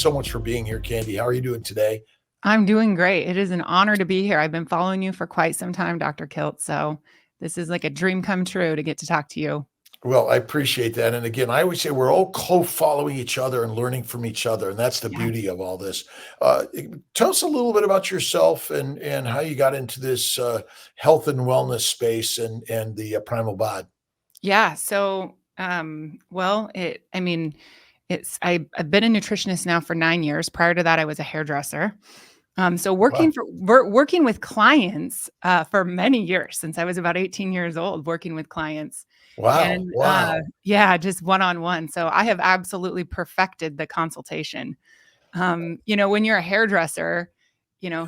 so much for being here, Candi. How are you doing today? I'm doing great. It is an honor to be here. I've been following you for quite some time, Dr. Kiltz. So this is like a dream come true to get to talk to you. Well, I appreciate that. And again, I always say we're all co-following each other and learning from each other. And that's the Yes. beauty of all this. Uh, Tell us a little bit about yourself and how you got into this health and wellness space and the Primal Bod. Yeah. So, well, I've been a nutritionist now for 9 years. Prior to that, I was a hairdresser. So Wow. working with clients for many years, since I was about 18 years old, working with clients, Wow. and Wow. yeah, just one on one. So I have absolutely perfected the consultation. When you're a hairdresser,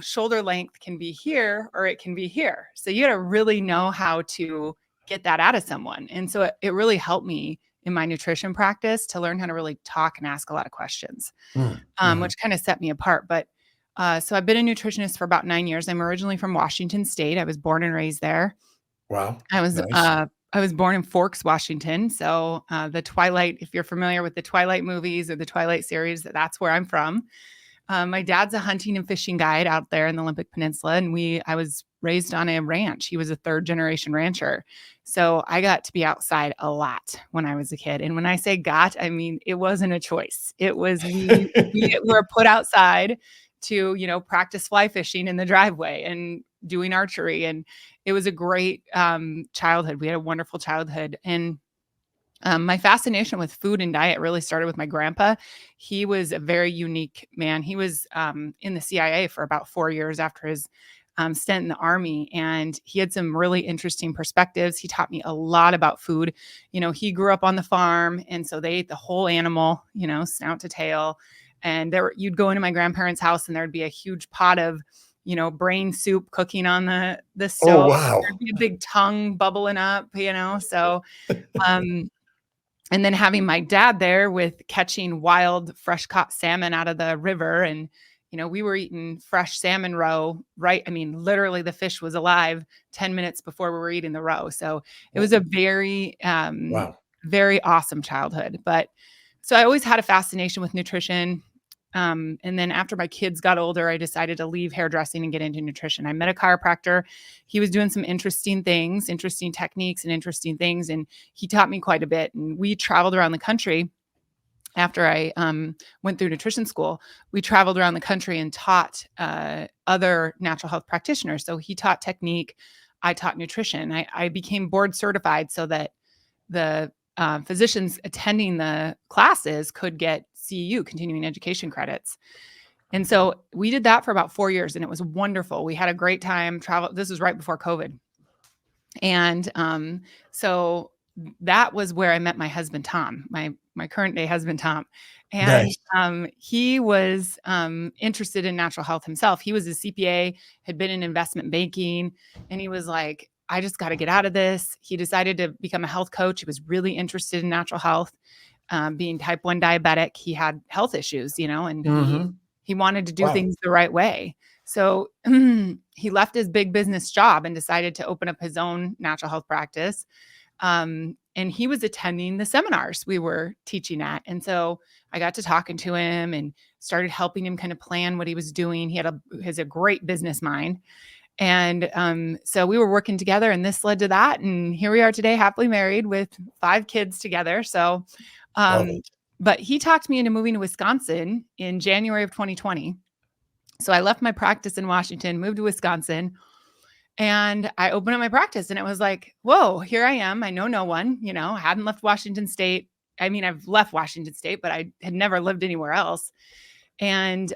shoulder length can be here or it can be here. So you got to really know how to get that out of someone. And so it really helped me in my nutrition practice to learn how to really talk and ask a lot of questions, Mhm. which kind of set me apart. But so I've been a nutritionist for about 9 years. I'm originally from Washington State. I was born and raised there. Wow. I was Nice. uh, I was born in Forks, Washington. So the Twilight, if you're familiar with the Twilight movies or the Twilight series, that's where I'm from. My dad's a hunting and fishing guide out there in the Olympic Peninsula, and I was raised on a ranch. He was a third generation rancher. So I got to be outside a lot when I was a kid. And when I say got, I mean, it wasn't a choice. It was we were put outside to, practice fly fishing in the driveway and doing archery. And it was a great childhood. We had a wonderful childhood. And my fascination with food and diet really started with my grandpa. He was a very unique man. He was in the CIA for about 4 years after his stint in the army, and he had some really interesting perspectives. He taught me a lot about food. He grew up on the farm, and so they ate the whole animal, snout to tail. And you'd go into my grandparents' house, and there'd be a huge pot of, brain soup cooking on the Oh, stove. wow. There'd be a big tongue bubbling up, so. Um, and then having my dad there with catching wild, fresh caught salmon out of the river. And, we were eating fresh salmon roe, right? I mean, literally the fish was alive 10 minutes before we were eating the roe. So it was a very, Wow. very awesome childhood. But so I always had a fascination with nutrition. And then after my kids got older, I decided to leave hairdressing and get into nutrition. I met a chiropractor. He was doing some interesting things, interesting techniques and interesting things. And he taught me quite a bit. And we traveled around the country after I went through nutrition school. We traveled around the country and taught other natural health practitioners. So he taught technique. I taught nutrition. I became board certified so that the physicians attending the classes could get CEU, continuing education credits. And so we did that for about 4 years, and it was wonderful. We had a great time travel. This was right before COVID. And so that was where I met my husband, Tom, my current day husband, Tom. And Nice. he was interested in natural health himself. He was a CPA, had been in investment banking, and he was like, I just got to get out of this. He decided to become a health coach. He was really interested in natural health. Being type 1 diabetic, he had health issues, and Hmm. he wanted to do Wow. things the right way. So he left his big business job and decided to open up his own natural health practice. And he was attending the seminars we were teaching at. And so I got to talking to him and started helping him kind of plan what he was doing. He has a great business mind. And so we were working together, and this led to that. And here we are today, happily married with 5 kids together. So, Love um, it. but he talked me into moving to Wisconsin in January of 2020. So I left my practice in Washington, moved to Wisconsin, and I opened up my practice, and it was like, whoa, here I am. I know no one, I hadn't left Washington State. I mean, I've left Washington State, but I had never lived anywhere else. And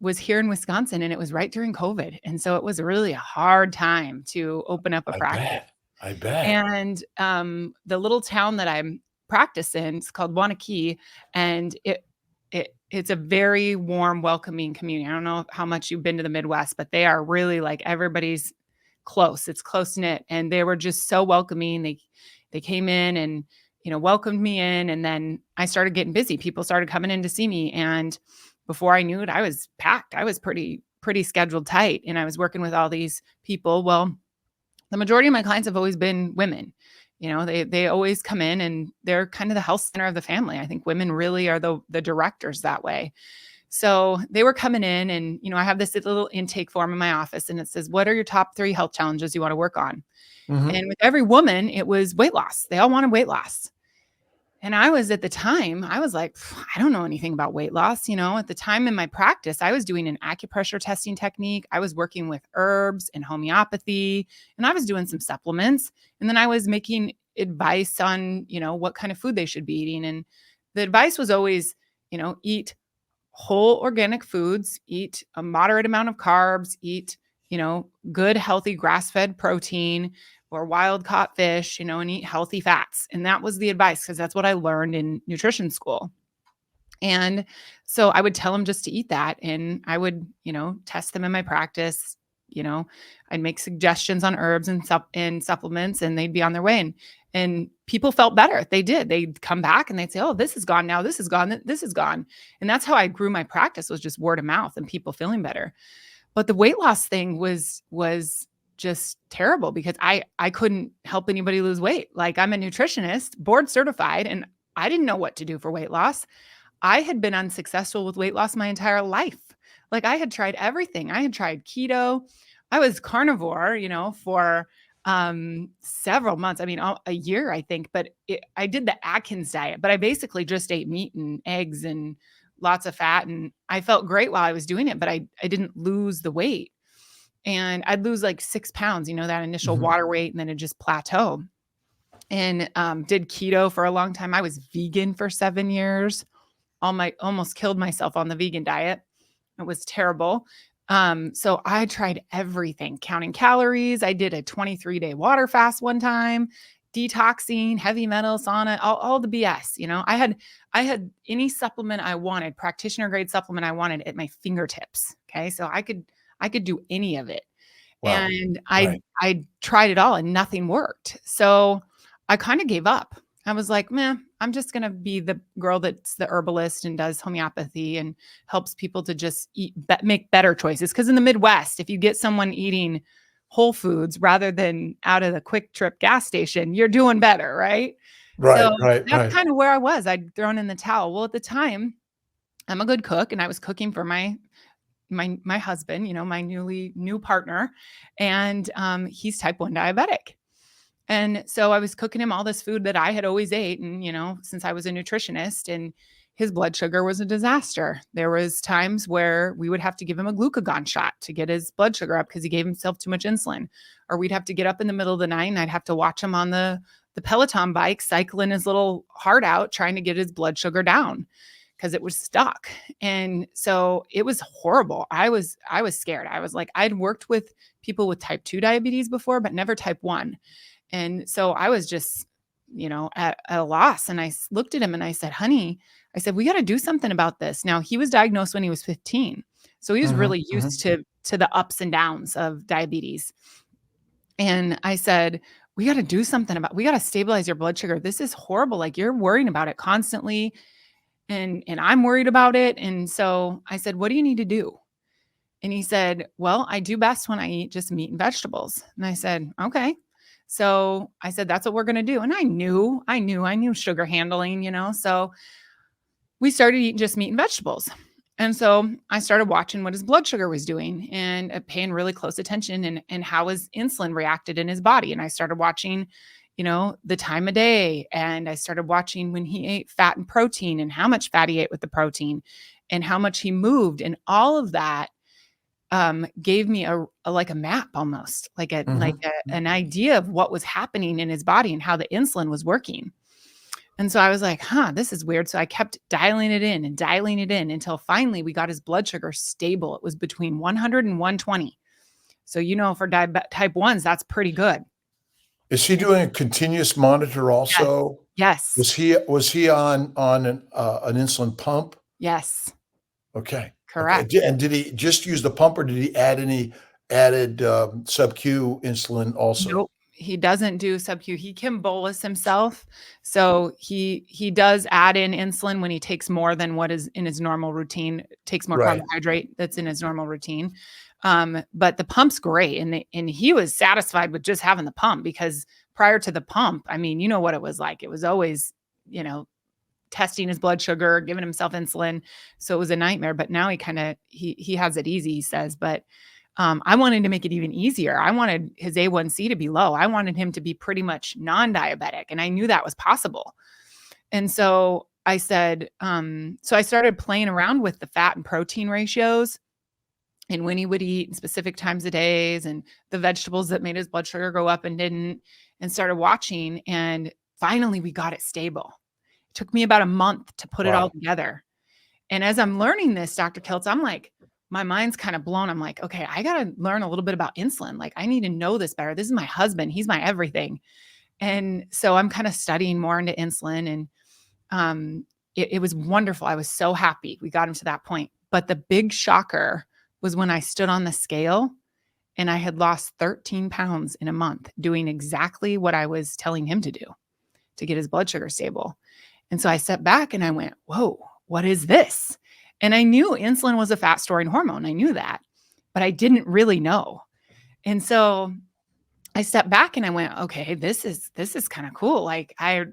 was here in Wisconsin, and it was right during COVID. And so it was really a hard time to open up a I practice. bet. I bet. And the little town that I'm practicing, it's called Wanakee, and it's a very warm, welcoming community. I don't know how much you've been to the Midwest, but they are really like everybody's close. It's close knit, and they were just so welcoming. They came in and welcomed me in, and then I started getting busy. People started coming in to see me, and before I knew it, I was packed. I was pretty scheduled tight, and I was working with all these people. Well, the majority of my clients have always been women. They always come in and they're kind of the health center of the family. I think women really are the directors that way. So they were coming in and, I have this little intake form in my office and it says, what are your top 3 health challenges you want to work on? Mhm. And with every woman, it was weight loss. They all wanted weight loss. And I was at the time, I was like, I don't know anything about weight loss. At the time in my practice, I was doing an acupressure testing technique. I was working with herbs and homeopathy, and I was doing some supplements. And then I was making advice on, what kind of food they should be eating. And the advice was always, eat whole organic foods, eat a moderate amount of carbs, eat, good, healthy grass-fed protein or wild caught fish, and eat healthy fats. And that was the advice because that's what I learned in nutrition school. And so I would tell them just to eat that. And I would, test them in my practice. I'd make suggestions on herbs and supplements and they'd be on their way. And people felt better. They did. They'd come back and they'd say, oh, this is gone now. This is gone. This is gone. And that's how I grew my practice, was just word of mouth and people feeling better. But the weight loss thing was just terrible because I couldn't help anybody lose weight. Like, I'm a nutritionist, board certified, and I didn't know what to do for weight loss. I had been unsuccessful with weight loss my entire life. Like, I had tried everything. I had tried keto. I was carnivore, for several months. I mean, a year, I think, but I did the Atkins diet, but I basically just ate meat and eggs and lots of fat. And I felt great while I was doing it, but I didn't lose the weight. And I'd lose like 6 pounds, that initial Mhm. water weight, and then it just plateau. And did keto for a long time. I was vegan for 7 years. Almost killed myself on the vegan diet. It was terrible. So I tried everything, counting calories. I did a 23-day water fast one time, detoxing, heavy metal, sauna, all the BS. I had any supplement I wanted, practitioner grade supplement I wanted at my fingertips. Okay. So I could do any of it. Wow. And Right. I tried it all and nothing worked. So I kind of gave up. I was like, man, I'm just going to be the girl that's the herbalist and does homeopathy and helps people to just make better choices. Because in the Midwest, if you get someone eating whole foods rather than out of the Quick Trip gas station, you're doing better, right? Right, So right, that's right. kind of where I was. I'd thrown in the towel. Well, at the time, I'm a good cook, and I was cooking for my husband, my new partner, and he's type 1 diabetic. And so I was cooking him all this food that I had always ate. And, since I was a nutritionist, and his blood sugar was a disaster. There was times where we would have to give him a glucagon shot to get his blood sugar up because he gave himself too much insulin. Or we'd have to get up in the middle of the night and I'd have to watch him on the Peloton bike, cycling his little heart out, trying to get his blood sugar down because it was stuck. And so it was horrible. I was scared. I was like, I'd worked with people with type 2 diabetes before, but never type 1. And so I was just, at a loss. And I looked at him and I said, honey, I said, we got to do something about this. Now, he was diagnosed when he was 15. So he was Mhm, really mhm. used to the ups and downs of diabetes. And I said, we got to do something we got to stabilize your blood sugar. This is horrible. Like, you're worrying about it constantly. And I'm worried about it. And so I said, what do you need to do? And he said, well, I do best when I eat just meat and vegetables. And I said, okay. So I said, that's what we're going to do. And I knew sugar handling, so we started eating just meat and vegetables. And so I started watching what his blood sugar was doing and paying really close attention and how his insulin reacted in his body. And I started watching, the time of day. And I started watching when he ate fat and protein and how much fat he ate with the protein and how much he moved. And all of that gave me a like a map, almost like Mhm. an idea of what was happening in his body and how the insulin was working. And so I was like, this is weird. So I kept dialing it in until finally we got his blood sugar stable. It was between 100 and 120. So, for type 1s, that's pretty good. Is he doing a continuous monitor Yes. also? Yes. Was he on an insulin pump? Yes. Okay. Okay. Correct. And did he just use the pump or did he add any added, sub-Q insulin also? Nope. He doesn't do sub-Q. He can bolus himself. So he does add in insulin when he takes more than what is in his normal routine, takes more Right. carbohydrate that's in his normal routine. But the pump's great. And he was satisfied with just having the pump because prior to the pump, I mean, you know what it was like. It was always, you know, testing his blood sugar, giving himself insulin. So it was a nightmare, but now he has it easy, he says. But I wanted to make it even easier. I wanted his A1C to be low. I wanted him to be pretty much non-diabetic. And I knew that was possible. And so I said, so I started playing around with the fat and protein ratios and when he would eat in specific times of days and the vegetables that made his blood sugar go up and didn't, and started watching. And finally we got it stable. It took me about a month to put it all Wow. together. And as I'm learning this, Dr. Kiltz, I'm like, my mind's kind of blown. I'm like, okay, I got to learn a little bit about insulin. Like I need to know this better. This is my husband. He's my everything. And so I'm kind of studying more into insulin, and it was wonderful. I was so happy we got him to that point. But the big shocker was when I stood on the scale and I had lost 13 pounds in a month doing exactly what I was telling him to do to get his blood sugar stable. And so I stepped back and I went, whoa, what is this? And I knew insulin was a fat storing hormone. I knew that, but I didn't really know. And so I stepped back and I went, okay, this is kind of cool. Like I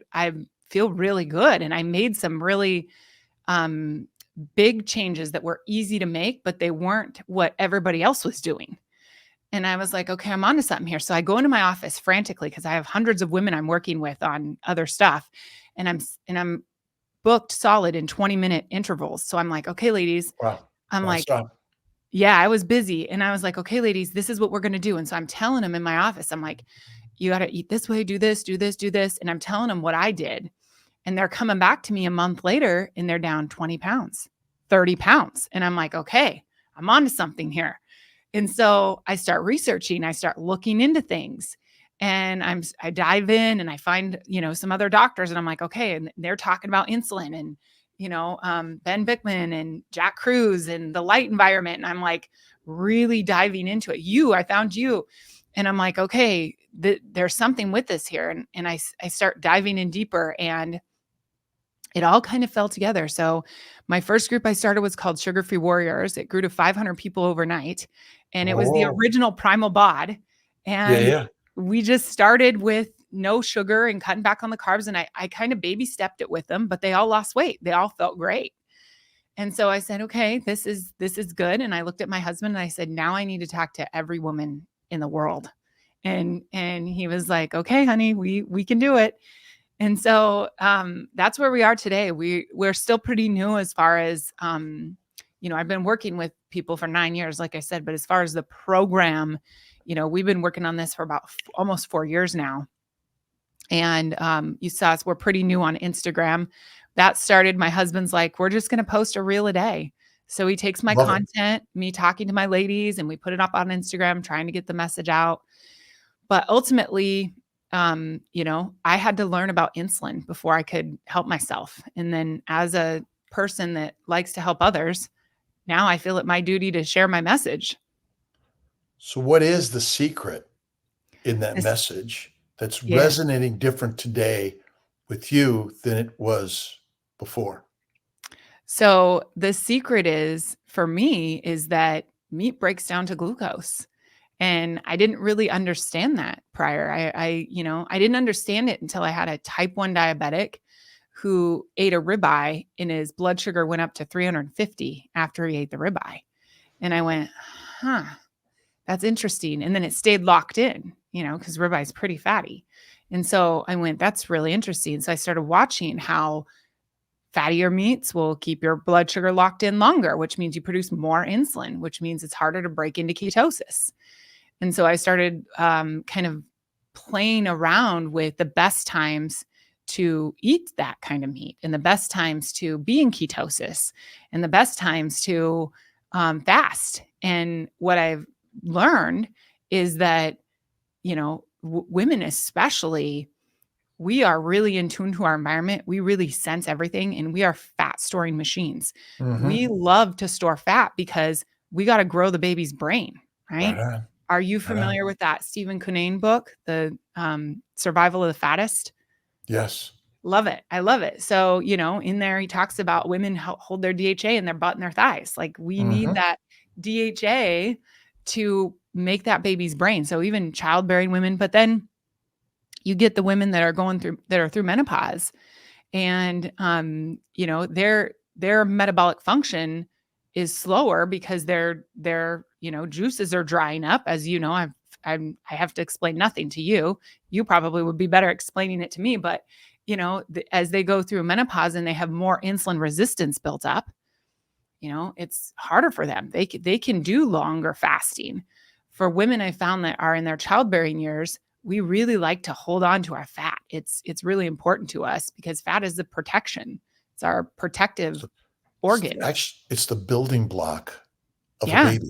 feel really good. And I made some really big changes that were easy to make, but they weren't what everybody else was doing. And I was like, okay, I'm onto something here. So I go into my office frantically because I have hundreds of women I'm working with on other stuff. And I'm booked solid in 20-minute intervals. So I'm like, okay, ladies, Wow. I'm like, Nonstop. yeah, I was busy. And I was like, okay, ladies, this is what we're going to do. And so I'm telling them in my office, I'm like, you got to eat this way, do this, do this, do this. And I'm telling them what I did. And they're coming back to me a month later and they're down 20 pounds, 30 pounds. And I'm like, okay, I'm onto something here. And so I start researching, I start looking into things, and I dive in and I find, some other doctors, and I'm like, okay. And they're talking about insulin and, Ben Bickman and Jack Cruz and the light environment. And I'm like really diving into it. I found you. And I'm like, okay, there's something with this here. And I start diving in deeper, and it all kind of fell together. So my first group I started was called Sugar Free Warriors. It grew to 500 people overnight. And it was the Oh, original Primal Bod. yeah, And yeah. we just started with no sugar and cutting back on the carbs. And I kind of baby stepped it with them, but they all lost weight. They all felt great. And so I said, okay, this is good. And I looked at my husband and I said, now I need to talk to every woman in the world. And he was like, okay, honey, we can do it. And so that's where we are today. We're still pretty new as far as, I've been working with people for 9 years, like I said, but as far as the program, we've been working on this for about almost 4 years now. And you saw us, we're pretty new on Instagram. That started, my husband's like, we're just going to post a reel a day. So he takes my Love it. content, me talking to my ladies, and we put it up on Instagram, trying to get the message out. But ultimately, I had to learn about insulin before I could help myself. And then as a person that likes to help others, now I feel it my duty to share my message. So what is the secret in that This- message that's yeah. resonating different today with you than it was before? So the secret is for me is that meat breaks down to glucose. And I didn't really understand that prior. I didn't understand it until I had a type 1 diabetic who ate a ribeye and his blood sugar went up to 350 after he ate the ribeye. And I went, huh, that's interesting. And then it stayed locked in, because ribeye is pretty fatty. And so I went, that's really interesting. So I started watching how fattier meats will keep your blood sugar locked in longer, which means you produce more insulin, which means it's harder to break into ketosis. And so I started kind of playing around with the best times to eat that kind of meat, and the best times to be in ketosis, and the best times to fast. And what I've learned is that, women especially, we are really in tune to our environment. We really sense everything, and we are fat storing machines. We Mhm. love to store fat because we got to grow the baby's brain, Right right? on. Are you Right on. familiar with that Stephen Cunnane book, The Survival of the Fattest? Yes. Love it. I love it. So, in there, he talks about women hold their DHA in their butt and their thighs. Like we need Mhm. that DHA to make that baby's brain. So even childbearing women, but then you get the women that are through menopause, and their metabolic function is slower because their juices are drying up. As you know, I have to explain nothing to you. You probably would be better explaining it to me, but as they go through menopause and they have more insulin resistance built up, it's harder for them. They can do longer fasting. For women I found that are in their childbearing years, we really like to hold on to our fat. It's really important to us because fat is the protection. It's our protective organ. Actually, it's the building block of a Yeah. baby.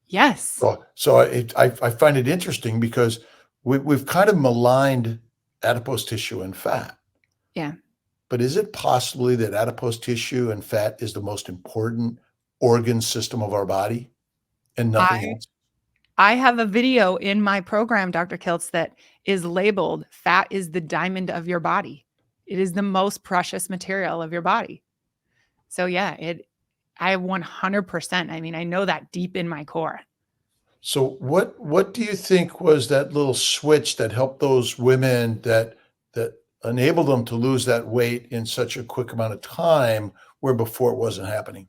Yes. So I find it interesting because we've kind of maligned adipose tissue and fat. Yeah. But is it possibly that adipose tissue and fat is the most important organ system of our body and nothing else? I have a video in my program, Dr. Kiltz, that is labeled "Fat is the diamond of your body." It is the most precious material of your body. So yeah, I 100%. I mean, I know that deep in my core. So what do you think was that little switch that helped those women that enabled them to lose that weight in such a quick amount of time where before it wasn't happening?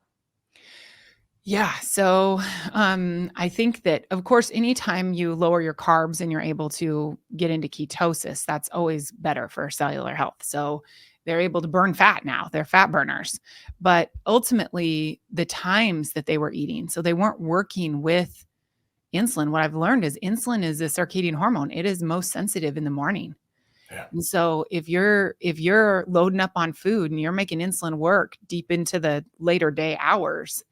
Yeah. So I think that, of course, anytime you lower your carbs and you're able to get into ketosis, that's always better for cellular health. So they're able to burn fat now. They're fat burners. But ultimately, the times that they were eating, so they weren't working with insulin. What I've learned is insulin is a circadian hormone. It is most sensitive in the morning. Yeah. And so if you're loading up on food and you're making insulin work deep into the later day hours,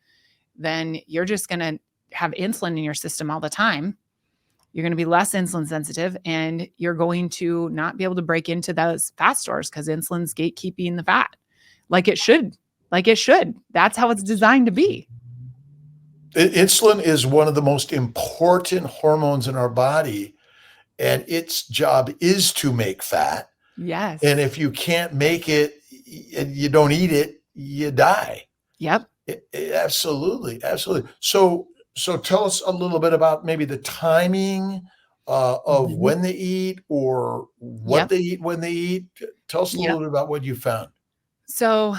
then you're just going to have insulin in your system all the time. You're going to be less insulin sensitive and you're going to not be able to break into those fat stores because insulin's gatekeeping the fat like it should. Like it should. That's how it's designed to be. Insulin is one of the most important hormones in our body, and its job is to make fat. Yes. And if you can't make it and you don't eat it, you die. Yep. Absolutely. Absolutely. So tell us a little bit about maybe the timing of when they eat or what they eat when they eat. Tell us a little bit about what you found. So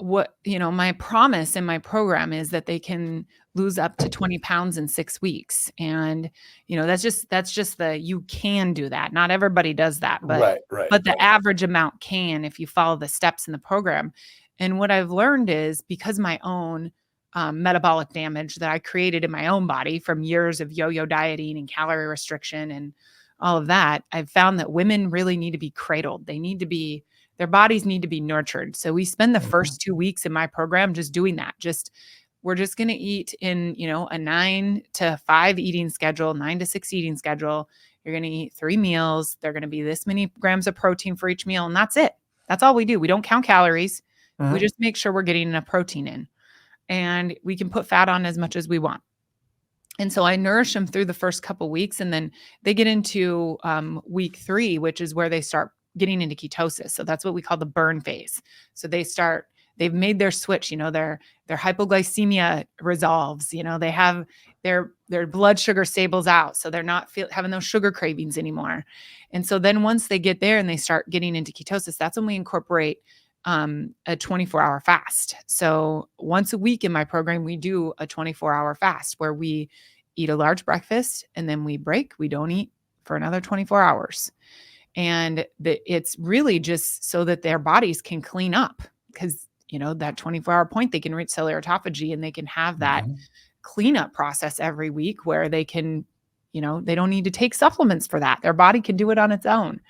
my promise in my program is that they can lose up to 20 pounds in 6 weeks. And, that's just you can do that. Not everybody does that, but the average amount can if you follow the steps in the program. And what I've learned is because my own metabolic damage that I created in my own body from years of yo-yo dieting and calorie restriction and all of that, I've found that women really need to be cradled. Their bodies need to be nurtured. So we spend the first 2 weeks in my program just doing that. We're just going to eat in, a 9 to 5 eating schedule, 9 to 6 eating schedule. You're going to eat 3 meals. They're going to be this many grams of protein for each meal. And that's it. That's all we do. We don't count calories. We just make sure we're getting enough protein in, and we can put fat on as much as we want. And so I nourish them through the first couple weeks, and then they get into week 3, which is where they start getting into ketosis. So that's what we call the burn phase. So they've made their switch, their hypoglycemia resolves, they have their blood sugar stables out. So they're not having those sugar cravings anymore. And so then once they get there and they start getting into ketosis, that's when we incorporate a 24-hour fast. So once a week in my program, we do a 24-hour fast where we eat a large breakfast and then we break. We don't eat for another 24 hours. And it's really just so that their bodies can clean up because, that 24-hour point, they can reach cellular autophagy and they can have that cleanup process every week where they can, they don't need to take supplements for that. Their body can do it on its own.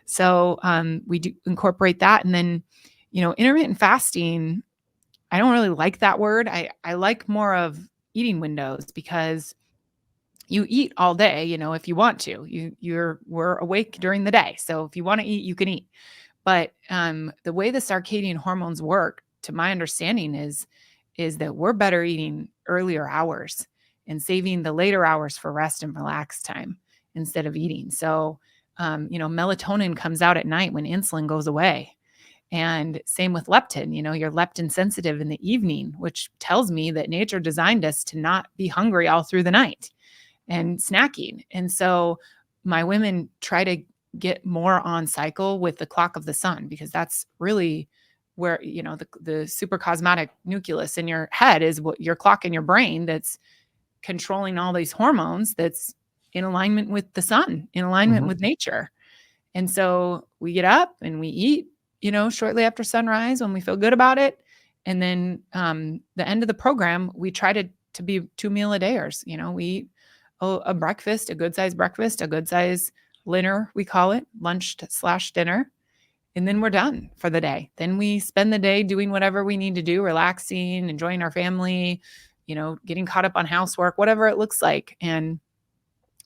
So we do incorporate that. And then, intermittent fasting, I don't really like that word. I like more of eating windows because you eat all day, if you want to. We're awake during the day. So if you want to eat, you can eat. But the way the circadian hormones work, to my understanding, is that we're better eating earlier hours and saving the later hours for rest and relax time instead of eating. So, melatonin comes out at night when insulin goes away. And same with leptin, you're leptin sensitive in the evening, which tells me that nature designed us to not be hungry all through the night and snacking. And so my women try to get more on cycle with the clock of the sun, because that's really where, the supracosmatic nucleus in your head is what your clock in your brain that's controlling all these hormones, that's in alignment with the sun, in alignment with nature. And so we get up and we eat, shortly after sunrise when we feel good about it. And then the end of the program, we try to be 2 meal a dayers. We eat a breakfast, a good size breakfast, a good size dinner, we call it, lunch/dinner. And then we're done for the day. Then we spend the day doing whatever we need to do, relaxing, enjoying our family, getting caught up on housework, whatever it looks like. And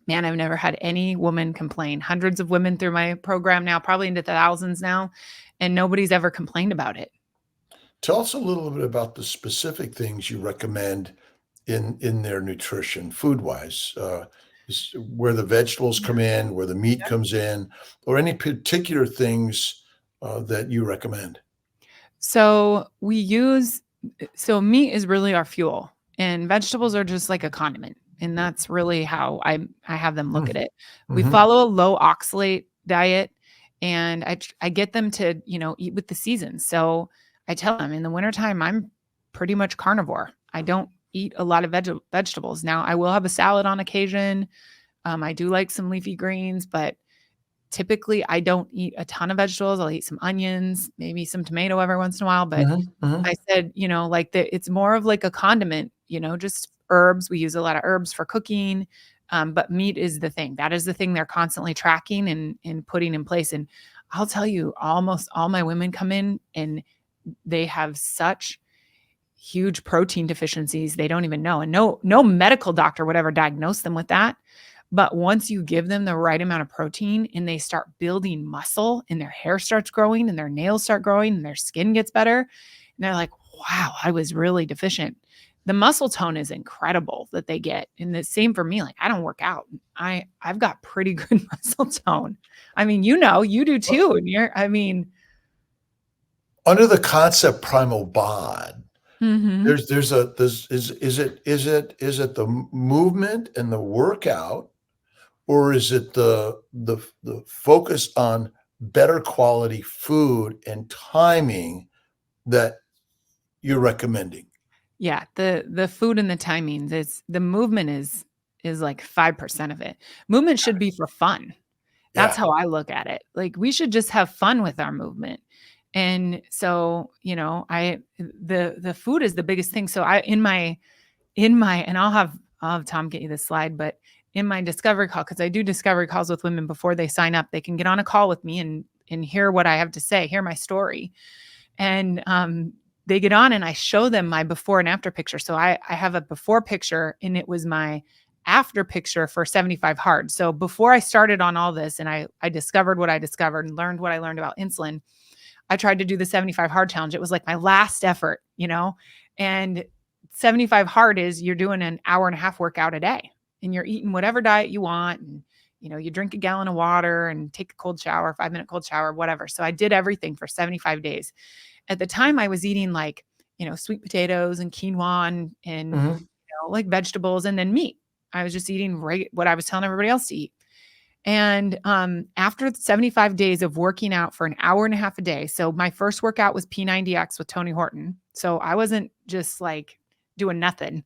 man, I've never had any woman complain. Hundreds of women through my program now, probably into thousands now, and nobody's ever complained about it. Tell us a little bit about the specific things you recommend in their nutrition, food-wise, where the vegetables come in, where the meat comes in, or any particular things that you recommend. So meat is really our fuel, and vegetables are just like a condiment. And that's really how I have them look at it. We follow a low oxalate diet, and I get them to, eat with the seasons. So I tell them in the wintertime, I'm pretty much carnivore. I don't eat a lot of vegetables. Now I will have a salad on occasion. I do like some leafy greens, but typically I don't eat a ton of vegetables. I'll eat some onions, maybe some tomato every once in a while. But I said, it's more of like a condiment, just herbs. We use a lot of herbs for cooking. But meat is the thing. That is the thing they're constantly tracking and putting in place. And I'll tell you, almost all my women come in and they have such huge protein deficiencies they don't even know. And no medical doctor would ever diagnose them with that. But once you give them the right amount of protein and they start building muscle and their hair starts growing and their nails start growing and their skin gets better, and they're like, wow, I was really deficient. The muscle tone is incredible that they get. And the same for me. Like, I don't work out. I've got pretty good muscle tone. I mean, you do too. And under the concept Primal Bod, is it the movement and the workout, or is it the focus on better quality food and timing that you're recommending? Yeah, the food and the timing. The movement is like 5% of it. Movement should be for fun. That's how I look at it. Like, we should just have fun with our movement. And so, the food is the biggest thing. So and I'll have Tom get you the slide, but in my discovery call, because I do discovery calls with women before they sign up, they can get on a call with me and hear what I have to say, hear my story. And they get on and I show them my before and after picture. So I have a before picture and it was my after picture for 75 hard. So before I started on all this and I discovered what I discovered and learned what I learned about insulin, I tried to do the 75 hard challenge. It was like my last effort, and 75 hard is you're doing an hour and a half workout a day and you're eating whatever diet you want. And, you drink a gallon of water and take a cold shower, 5-minute cold shower, whatever. So I did everything for 75 days. At the time I was eating like, sweet potatoes and quinoa and like vegetables and then meat. I was just eating what I was telling everybody else to eat. And after 75 days of working out for an hour and a half a day, so my first workout was P90X with Tony Horton. So I wasn't just like doing nothing.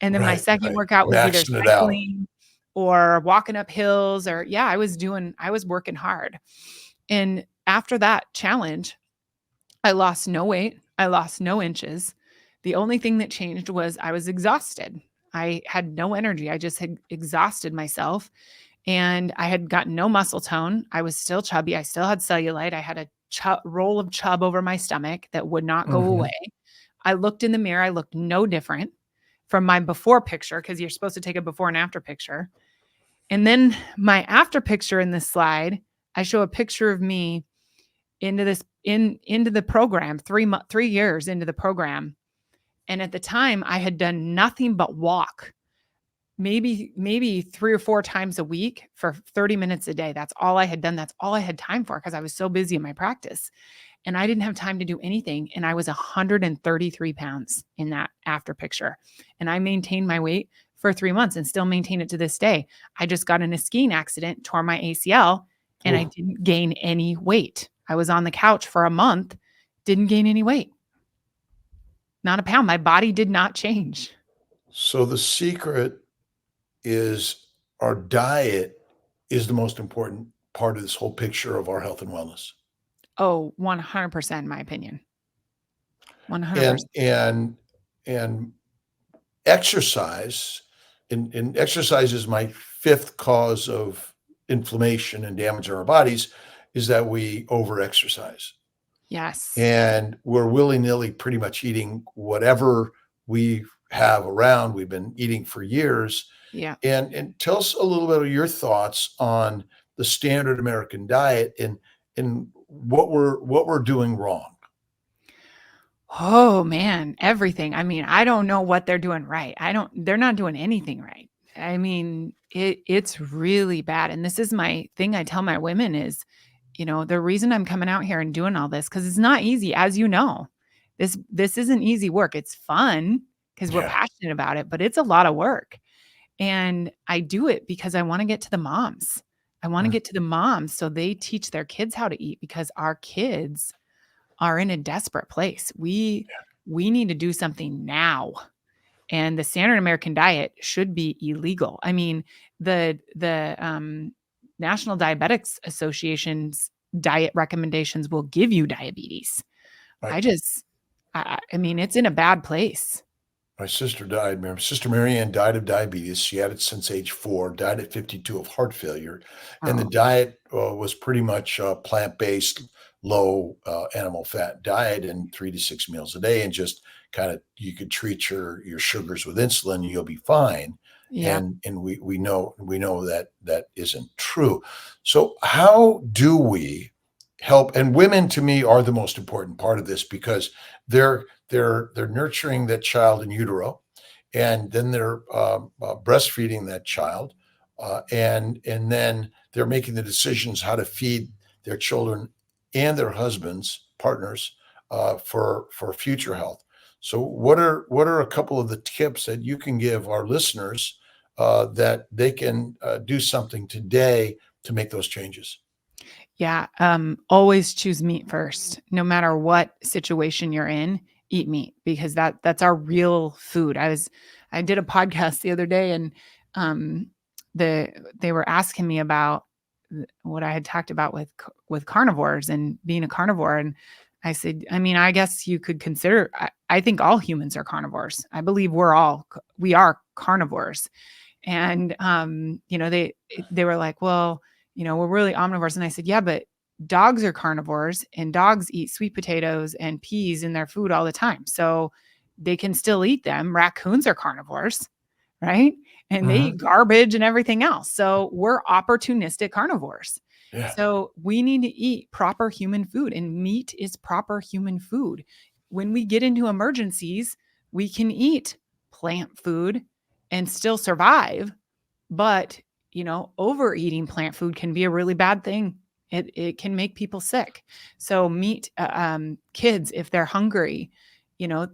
And then my second workout was either cycling or walking up hills or I was working hard. And after that challenge, I lost no weight. I lost no inches. The only thing that changed was I was exhausted. I had no energy. I just had exhausted myself. And I had gotten no muscle tone. I was still chubby. I still had cellulite. I had a roll of chub over my stomach that would not go away. I looked in the mirror. I looked no different from my before picture, because you're supposed to take a before and after picture. And then my after picture in this slide, I show a picture of me into the program, 3 years into the program. And at the time I had done nothing but walk. Maybe 3 or 4 times a week for 30 minutes a day. That's all I had done. That's all I had time for, because I was so busy in my practice and I didn't have time to do anything. And I was 133 pounds in that after picture. And I maintained my weight for 3 months and still maintain it to this day. I just got in a skiing accident, tore my ACL, and I Ooh. didn't gain any weight. I was on the couch for a month, didn't gain any weight. Not a pound. My body did not change. So the secret is our diet is the most important part of this whole picture of our health and wellness. Oh, 100% in my opinion. And 100%. and and exercise, and exercise is my fifth cause of inflammation and damage in our bodies, is that we over-exercise. Yes. And we're willy-nilly pretty much eating whatever we have around. We've been eating for years. Yeah. And tell us a little bit of your thoughts on the standard American diet and what we're doing wrong. Oh man, everything. I mean, I don't know what they're doing right. They're not doing anything right. I mean, it's really bad. And this is my thing I tell my women is, the reason I'm coming out here and doing all this, because it's not easy, as you know. This isn't easy work. It's fun because we're Yeah. passionate about it, but it's a lot of work. And I do it because I want to get to the moms. I want to Mm. get to the moms so they teach their kids how to eat because our kids are in a desperate place. We need to do something now. And the standard American diet should be illegal. I mean, the National Diabetics Association's diet recommendations will give you diabetes. Right. I mean, it's in a bad place. My sister died. My sister Marianne died of diabetes. She had it since age 4, died at 52 of heart failure. And the Oh, diet was pretty much plant-based, low animal fat diet and 3 to 6 meals a day. And just kind of, you could treat your sugars with insulin, and you'll be fine. yeah. And we know that that isn't true. So how do we help? And women, to me, are the most important part of this, because they're nurturing that child in utero, and then they're breastfeeding that child, and then they're making the decisions how to feed their children and their husbands, partners, for future health. So what are a couple of the tips that you can give our listeners, that they can do something today to make those changes? Yeah, always choose meat first. No matter what situation you're in, eat meat because that's our real food. I did a podcast the other day and um they were asking me about what I had talked about with carnivores and being a carnivore, and I said, I mean, I guess you could consider I think all humans are carnivores. I believe we are carnivores. And they were like, well, we're really omnivores. And I said, yeah, but dogs are carnivores and dogs eat sweet potatoes and peas in their food all the time. So they can still eat them. Raccoons are carnivores, right? And they Mhm. eat garbage and everything else. So we're opportunistic carnivores. Yeah. So we need to eat proper human food, and meat is proper human food. When we get into emergencies, we can eat plant food and still survive. But, overeating plant food can be a really bad thing. It can make people sick. So meat, kids, if they're hungry, you know,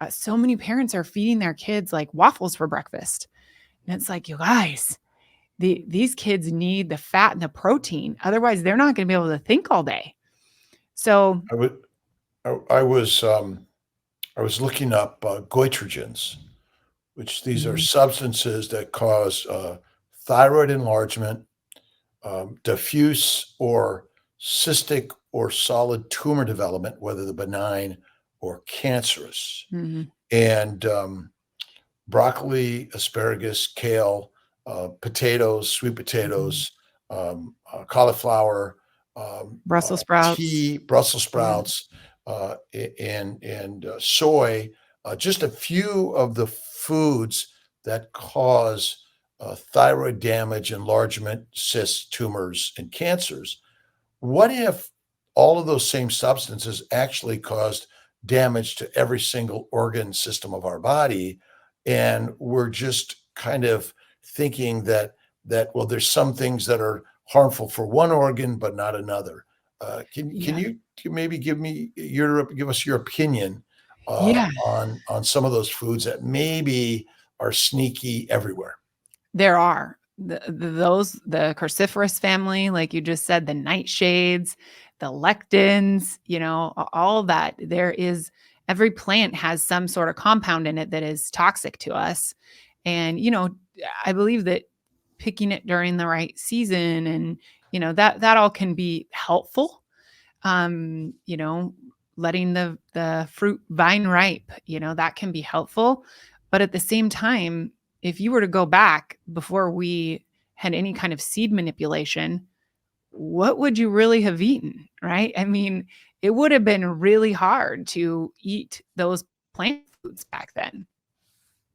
so many parents are feeding their kids like waffles for breakfast. And it's like, you guys, these kids need the fat and the protein. Otherwise, they're not going to be able to think all day. So, I would I was looking up goitrogens, which these are mhm, substances that cause thyroid enlargement, diffuse or cystic or solid tumor development, whether the benign or cancerous. mhm, And broccoli, asparagus, kale, potatoes, sweet mhm. potatoes, cauliflower, Brussels sprouts. tea, Brussels Yeah. sprouts, and soy. Just a few of the foods that cause thyroid damage, enlargement, cysts, tumors, and cancers. What if all of those same substances actually caused damage to every single organ system of our body, and we're just kind of thinking that well, there's some things that are harmful for one organ but not another. Can Yeah. you maybe give us your opinion Yeah. on some of those foods that maybe are sneaky everywhere? There are. the cruciferous family, like you just said, the nightshades, the lectins, all that. Every plant has some sort of compound in it that is toxic to us. And, I believe that picking it during the right season and, that all can be helpful. Letting the fruit vine ripe, that can be helpful. But at the same time, if you were to go back before we had any kind of seed manipulation, what would you really have eaten, right? I mean, it would have been really hard to eat those plant foods back then.